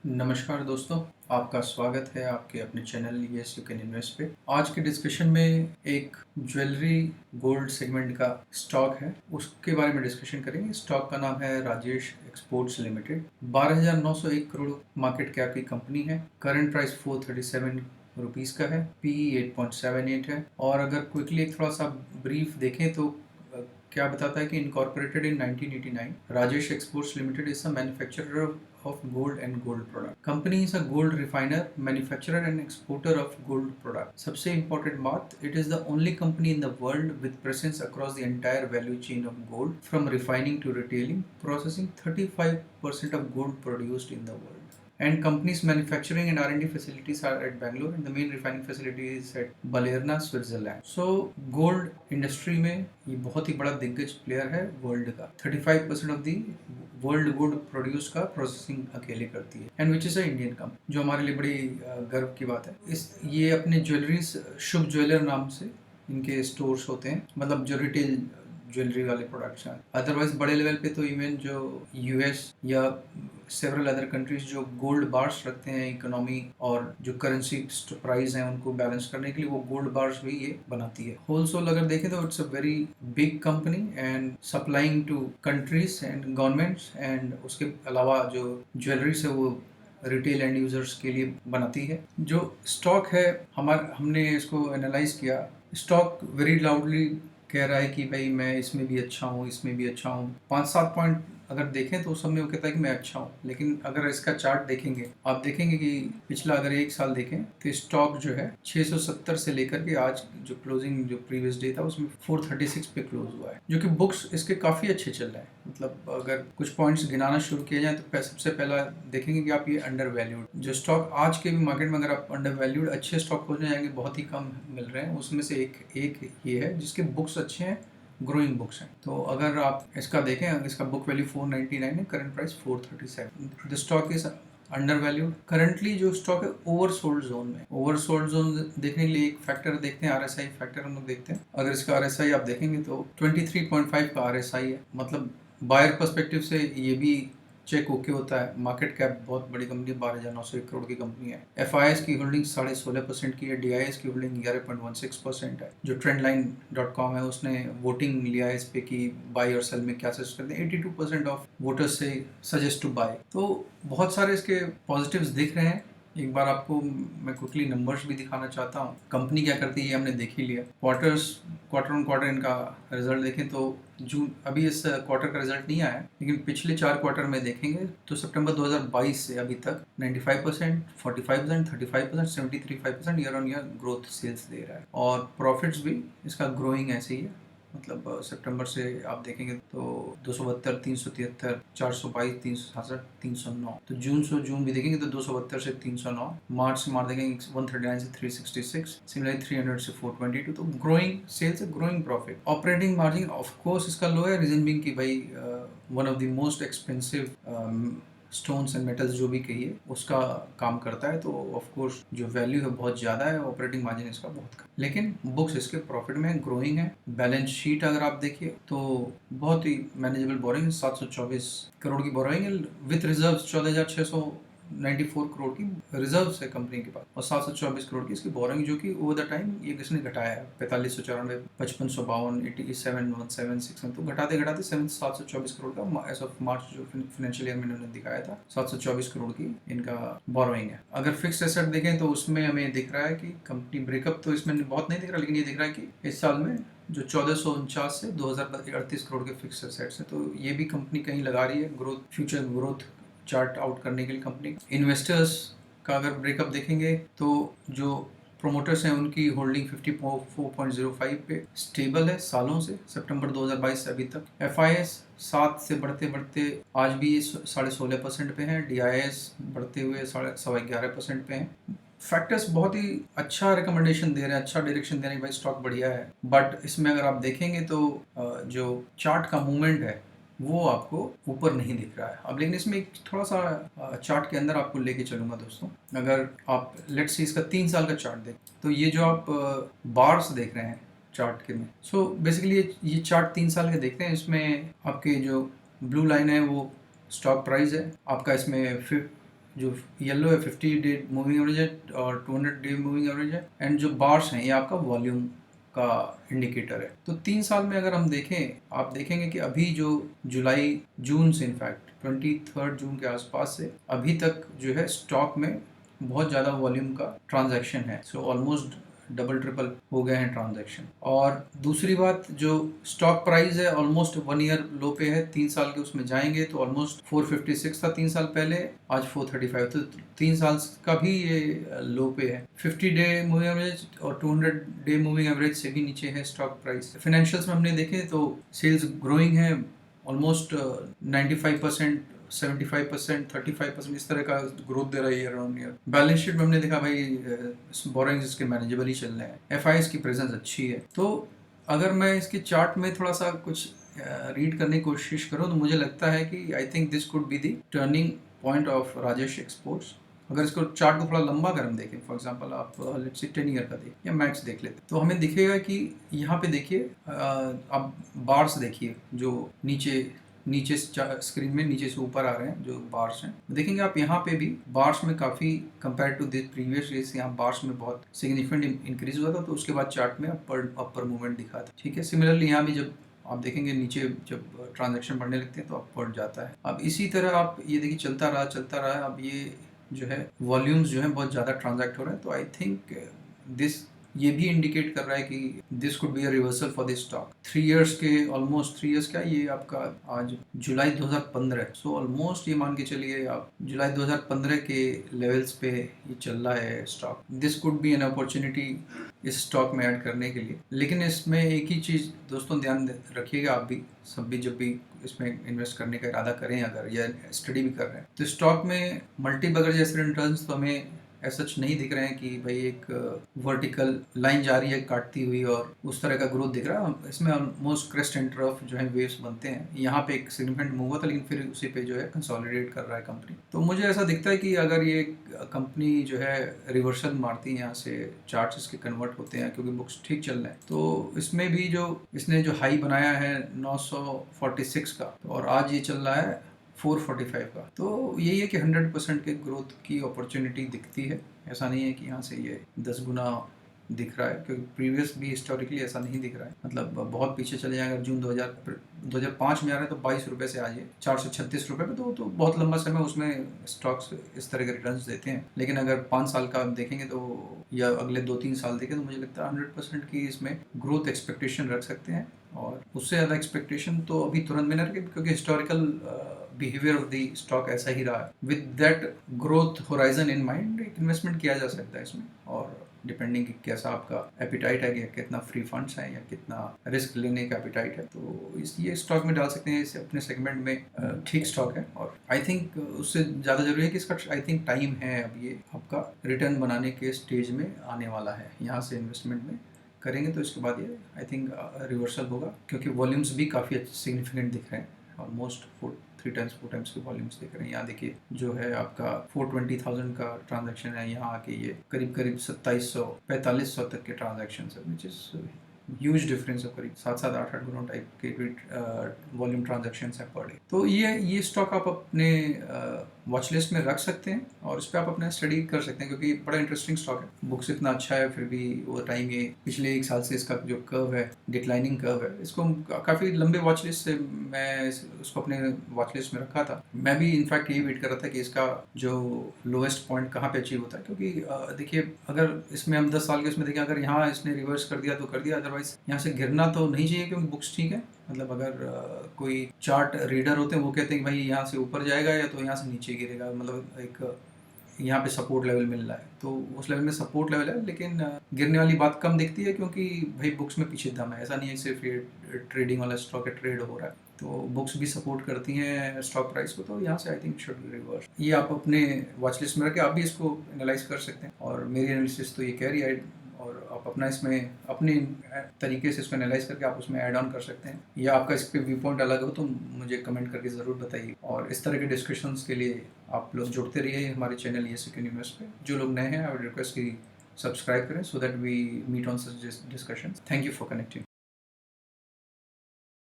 नमस्कार दोस्तों, आपका स्वागत है आपके अपने channel yes you can invest पे। आज के डिस्कशन में एक ज्वेलरी गोल्ड सेगमेंट का स्टॉक है, उसके बारे में डिस्कशन करेंगे। स्टॉक का नाम है Rajesh exports limited. 12,901 crore market cap की कंपनी है। करंट प्राइस 437 रुपीज़ का है। पीई 8.78 है। और अगर क्विकली एक थोड़ा सा ब्रीफ देखें तो क्या बताता है कि incorporated in 1989, Rajesh exports limited is a manufacturer of gold and gold product. Company is a gold refiner, manufacturer and exporter of gold product. सबसे important बात, it is the only company in the world with presence across the entire value chain of gold, from refining to retailing, processing 35% of gold produced in the world. And company's manufacturing and R&D facilities are at Bangalore, and the main refining facility is at Balerna, Switzerland. So gold industry में ये बहुत ही बड़ा दिग्गज player है world का। 35% of the world gold produce का processing अकेले करती है, and which is a Indian company, जो हमारे लिए बड़ी गर्व की बात है। ये अपने ज्वेलरीज शुभ ज्वेलर नाम से इनके स्टोर्स होते हैं, मतलब जो रिटेल ज्वेलरी वाले प्रोडक्ट्स हैं। अदरवाइज बड़े लेवल पे तो इवन जो यूएस या सेवरल अदर कंट्रीज जो गोल्ड बार्स रखते हैं इकोनॉमी और जो करेंसी प्राइस हैं उनको बैलेंस करने के लिए, वो गोल्ड बार्स भी ये बनाती है। होलसेल अगर देखें तो it's a very big company and supplying to countries and governments, and उसके अलावा जो ज्वेलरीज है वो रिटेल एंड यूजर्स के लिए बनाती है। जो स्टॉक है हमने इसको एनालाइज किया। स्टॉक वेरी लाउडली कह रहा है कि भाई मैं इसमें भी अच्छा हूँ, इसमें भी अच्छा हूँ। 5-7 पॉइंट अगर देखें तो उस सब में वो कहता है कि मैं अच्छा हूँ, लेकिन अगर इसका चार्ट देखेंगे आप देखेंगे कि पिछला अगर एक साल देखें तो स्टॉक जो है 670 से लेकर के आज जो क्लोजिंग जो प्रीवियस डे था उसमें 436 पे क्लोज हुआ है, जो कि बुक्स इसके काफ़ी अच्छे चल रहे हैं। मतलब अगर कुछ पॉइंट्स गिनाना शुरू किए जाए तो सबसे पहला देखेंगे कि आप ये अंडर वैल्यूड जो स्टॉक आज के भी मार्केट में, अगर आप अंडर वैल्यूड अच्छे स्टॉक खोजने जाएंगे बहुत ही कम मिल रहे हैं। उसमें से एक ये है जिसके बुक्स अच्छे हैं, ग्रोइंग बुक्स हैं। तो अगर आप इसका देखें, इसका बुक वैल्यू 499 है, current price 437। The stock is under valued. Currently जो स्टॉक है ओवरसोल्ड जोन में। ओवरसोल्ड जोन देखने के लिए एक फैक्टर देखते हैं, आरएसआई फैक्टर हम लोग देखते हैं। अगर इसका आरएसआई आप देखेंगे तो 23.5 का आरएसआई है। मतलब बायर पर्सपेक्टिव से ये भी चेक ओके होता है। मार्केट कैप बहुत बड़ी कंपनी, 12,901 करोड़ की कंपनी है। FIS की होल्डिंग 16.5% की है। DIS की होल्डिंग 11.16% है। जो trendline.com है उसने वोटिंग लिया है इस पे कि बाई और सेल में क्या सजेस्ट करते हैं। 82% ऑफ वोटर्स से सजेस्ट टू बाय। तो बहुत सारे इसके पॉजिटिव्स दिख रहे हैं। एक बार आपको मैं क्विकली नंबर्स भी दिखाना चाहता हूँ। कंपनी क्या करती है ये हमने देख ही लिया। क्वार्टर ऑन क्वार्टर इनका रिजल्ट देखें तो जून, अभी इस क्वार्टर का रिजल्ट नहीं आया, लेकिन पिछले 4 क्वार्टर में देखेंगे तो सितंबर 2022 से अभी तक 95%, 45%, 35%, 73.5% year on year growth sales दे रहा है। और प्रॉफिट्स भी इसका ग्रोइंग ऐसे ही है। मतलब सितंबर से आप देखेंगे तो 272, 373, 422, 367, 309। तो जून भी देखेंगे तो 272 से 309। मार्च से देखेंगे 139 से 366, सिमिलरली 300 से 422। तो growing sales, growing profit. Operating margin of course इसका लो है, रीजन बिंग कि भाई one of the most expensive stones and metals जो भी कहिए उसका काम करता है, तो ऑफ कोर्स जो वैल्यू है बहुत ज़्यादा है। ऑपरेटिंग मार्जिन इसका बहुत कम, लेकिन बुक्स इसके प्रॉफिट में ग्रोइंग है। बैलेंस शीट अगर आप देखिए तो बहुत ही मैनेजेबल बोरोइंग, 724 करोड़ की बोरोइंग है विथ रिजर्व 14,694 करोड़ की रिजर्व है कंपनी के पास, और 724 करोड़ की इसकी बोरोइंग, जो कि ओवर द टाइम ये किसने घटाया है 4594, 5552, 87,176 तो घटाते घटाते 724 करोड़ का एज ऑफ मार्च जो फाइनेंशियल ईयर में इन्होंने दिखाया था 724 करोड़ की इनका बोरोइंग है। अगर फिक्स एसेट देखें तो उसमें हमें दिख रहा है कि कंपनी ब्रेकअप तो इसमें बहुत नहीं दिख रहा, लेकिन ये दिख रहा है कि इस साल में जो 1449 से 2038 करोड़ के फिक्स एसेट्स हैं, तो ये भी कंपनी कहीं लगा रही है growth, future growth chart out करने के लिए कंपनी। इन्वेस्टर्स का अगर ब्रेकअप देखेंगे तो जो प्रोमोटर्स हैं उनकी होल्डिंग 54.05 पे स्टेबल है सालों से, सितंबर 2022 से अभी तक। FIS 7 से बढ़ते बढ़ते आज भी 16.5% पे है। DIS बढ़ते हुए 11.5% पे है। फैक्टर्स बहुत ही अच्छा रिकमेंडेशन दे रहे हैं, अच्छा डायरेक्शन दे रहे हैं भाई स्टॉक बढ़िया है। बट इसमें अगर आप देखेंगे तो जो चार्ट का मूवमेंट है वो आपको ऊपर नहीं दिख रहा है। अब लेकिन इसमें एक थोड़ा सा चार्ट के अंदर आपको लेके चलूंगा दोस्तों। अगर आप लेट्स सी इसका 3 साल का चार्ट देख तो ये जो आप बार्स देख रहे हैं चार्ट के में, सो बेसिकली ये चार्ट 3 साल के देखते हैं। इसमें आपके जो ब्लू लाइन है वो स्टॉक प्राइस है आपका, इसमें जो येलो है 50 डे मूविंग एवरेज है और 200 डे मूविंग एवरेज है, एंड जो बार्स हैं ये आपका वॉल्यूम का इंडिकेटर है। तो 3 साल में अगर हम देखें, आप देखेंगे कि अभी जो जुलाई जून से, इनफैक्ट 23 जून के आसपास से अभी तक जो है स्टॉक में बहुत ज़्यादा वॉल्यूम का ट्रांजैक्शन है। सो ऑलमोस्ट डबल ट्रिपल हो गए हैं ट्रांजैक्शन। और दूसरी बात, जो स्टॉक प्राइस है ऑलमोस्ट 1 ईयर लो पे है। 3 साल के उसमें जाएंगे तो ऑलमोस्ट 456 था 3 साल पहले, आज 435। तो 3 साल का भी ये लो पे है। 50 डे मूविंग एवरेज और 200 डे मूविंग एवरेज से भी नीचे है स्टॉक प्राइस। फाइनेंशियल्स में हमने देखे तो सेल्स ग्रोइंग है ऑलमोस्ट 95%, 75%, 35%, इस तरह का ग्रोथ दे रहा है year on year. Balance sheet में हमने देखा भाई बोरोइंग्स इसके मैनेजेबल ही चल रहे हैं, एफआईएस की प्रेजेंस अच्छी है। तो अगर मैं इसके चार्ट में थोड़ा सा कुछ रीड करने की कोशिश करूँ तो मुझे लगता है कि I think this could be the turning point of Rajesh exports. अगर इसको चार्ट को थोड़ा लंबा कर हम देखें, फॉर एग्जांपल आप लेट्स से 10 ईयर का देखें या मैक्स देख लेते, तो हमें दिखेगा कि यहाँ पे देखिए आप बार्स देखिए जो नीचे स्क्रीन में नीचे से ऊपर आ रहे हैं जो बार्स हैं, देखेंगे आप यहाँ पे भी बार्स में काफ़ी compare to this previous days यहाँ बार्स में बहुत सिग्निफिकेंट इंक्रीज हुआ था। तो उसके बाद चार्ट में अपर मूवमेंट दिखा था। ठीक है, सिमिलरली यहाँ भी जब आप देखेंगे नीचे जब ट्रांजैक्शन बढ़ने लगते हैं तो अपवर्ड जाता है। अब इसी तरह आप ये देखिए चलता रहा। अब ये जो है वॉल्यूम्स जो है बहुत ज़्यादा ट्रांजैक्ट हो रहे हैं। तो आई थिंक दिस ये भी इंडिकेट कर रहा है कि this could be a reversal for this stock. 3 years के ऑलमोस्ट 3 इयर्स का ये आपका आज जुलाई 2015, सो ऑलमोस्ट ये मान के चलिए आप जुलाई 2015 के लेवल्स पे ये चल रहा है stock. This could be an opportunity इस स्टॉक में ऐड करने के लिए। लेकिन इसमें एक ही चीज़ दोस्तों ध्यान रखिएगा, आप भी सब भी जब भी इसमें इन्वेस्ट करने का इरादा करें अगर या स्टडी भी कर रहे हैं तो स्टॉक में मल्टी बगर जैसे रिटर्न्स तो हमें ऐसा नहीं दिख रहे हैं कि भाई एक वर्टिकल लाइन जा रही है काटती हुई और उस तरह का ग्रोथ दिख रहा है। इसमें ऑलमोस्ट क्रेस्ट एंड ट्रफ जो है वेव्स बनते हैं। यहाँ पे एक सिग्निफिकेंट मूव हुआ था लेकिन फिर उसी पे जो है कंसोलिडेट कर रहा है कंपनी। तो मुझे ऐसा दिखता है कि अगर ये कंपनी जो है रिवर्सल मारती है यहाँ से, चार्ट्स इसके कन्वर्ट होते हैं क्योंकि बुक्स ठीक चल रहे हैं, तो इसमें भी जो इसने जो हाई बनाया है 946 का, और आज ये चल रहा है 445 का, तो यही है कि 100% के ग्रोथ की अपॉर्चुनिटी दिखती है। ऐसा नहीं है कि यहाँ से ये 10 गुना दिख रहा है, क्योंकि प्रीवियस भी हिस्टोरिकली ऐसा नहीं दिख रहा है। मतलब बहुत पीछे चले जाएंगे, अगर जून 2005 में आ रहे हैं तो 22 रुपये से आज 436 रुपये पे, तो बहुत लंबा समय उसमें स्टॉक्स इस तरह के रिटर्न्स देते हैं। लेकिन अगर 5 साल का देखेंगे तो या अगले 2-3 साल देखें तो मुझे लगता है 100% की इसमें ग्रोथ एक्सपेक्टेशन रख सकते हैं। और उससे ज़्यादा एक्सपेक्टेशन तो अभी तुरंत में न रखें, क्योंकि historical behaviour of the stock ऐसा ही रहा है। With that growth horizon in mind एक इन्वेस्टमेंट किया जा सकता है इसमें, और डिपेंडिंग कि कैसा आपका एपिटाइट है, कितना फ्री फंड्स है या कितना रिस्क लेने का एपिटाइट है, तो ये स्टॉक में डाल सकते हैं। इसे अपने सेगमेंट में ठीक स्टॉक है। और आई थिंक उससे ज़्यादा जरूरी है कि इसका आई थिंक टाइम है, अब ये आपका रिटर्न बनाने के स्टेज में आने वाला है। यहाँ से इन्वेस्टमेंट में करेंगे तो इसके बाद ये आई थिंक रिवर्सल होगा, क्योंकि वॉल्यूम्स भी काफ़ी सिग्निफिकेंट दिख रहे हैं। ऑलमोस्ट 4 टाइम्स के वॉल्यूम्स दिख रहे हैं। यहाँ देखिए जो है आपका 420,000 का ट्रांजैक्शन है, यहाँ आके ये करीब 2700-4500 तक के ट्रांजैक्शन है, विच इज़ ह्यूज डिफरेंस है। करीब 7-7, 8-8 गुना टाइप के वॉल्यूम ट्रांजैक्शंस है पर डे। तो ये स्टॉक आप अपने वॉच लिस्ट में रख सकते हैं और इस पर आप अपना स्टडी कर सकते हैं, क्योंकि बड़ा इंटरेस्टिंग स्टॉक है। बुक्स इतना अच्छा है फिर भी वो टाइम ये पिछले 1 साल से इसका जो कर्व है, डिक्लाइनिंग कर्व है, इसको काफ़ी लंबे वॉच लिस्ट से मैं उसको अपने वॉच लिस्ट में रखा था। मैं भी इनफैक्ट यही वेट कर रहा था कि इसका जो लोएस्ट पॉइंट कहाँ पे अचीव होता है, क्योंकि देखिए अगर इसमें हम 10 साल के उसमें देखें, अगर यहाँ इसने रिवर्स कर दिया तो कर दिया, अदरवाइज यहाँ से गिरना तो नहीं चाहिए, क्योंकि बुक्स ठीक है। मतलब अगर कोई चार्ट रीडर होते हैं वो कहते हैं कि भाई यहाँ से ऊपर जाएगा या तो यहाँ से नीचे गिरेगा, मतलब एक यहाँ पे सपोर्ट लेवल मिल रहा है, तो उस लेवल में सपोर्ट लेवल है। लेकिन गिरने वाली बात कम दिखती है, क्योंकि भाई बुक्स में पीछे दम है। ऐसा नहीं है सिर्फ ये ट्रेडिंग वाला स्टॉक है, ट्रेड हो रहा है, तो बुक्स भी सपोर्ट करती हैं स्टॉक प्राइस को। तो यहाँ से आई थिंक शुड रिवर्स। ये आप अपने वॉच लिस्ट में रख के आप भी इसको एनालाइज कर सकते हैं, और मेरी एनालिसिस तो ये कह रही है, और आप अपना इसमें अपने तरीके से इसको एनालाइज करके आप उसमें ऐड ऑन कर सकते हैं। या आपका इस पर व्यू पॉइंट अलग हो तो मुझे कमेंट करके ज़रूर बताइए। और इस तरह के डिस्कशंस के लिए आप लोग जुड़ते रहिए हमारे चैनल ESQ इन्वेस्ट पे। जो लोग नए हैं आई वुड रिक्वेस्ट कि सब्सक्राइब करें, so that we meet on such discussions. Thank you for connecting.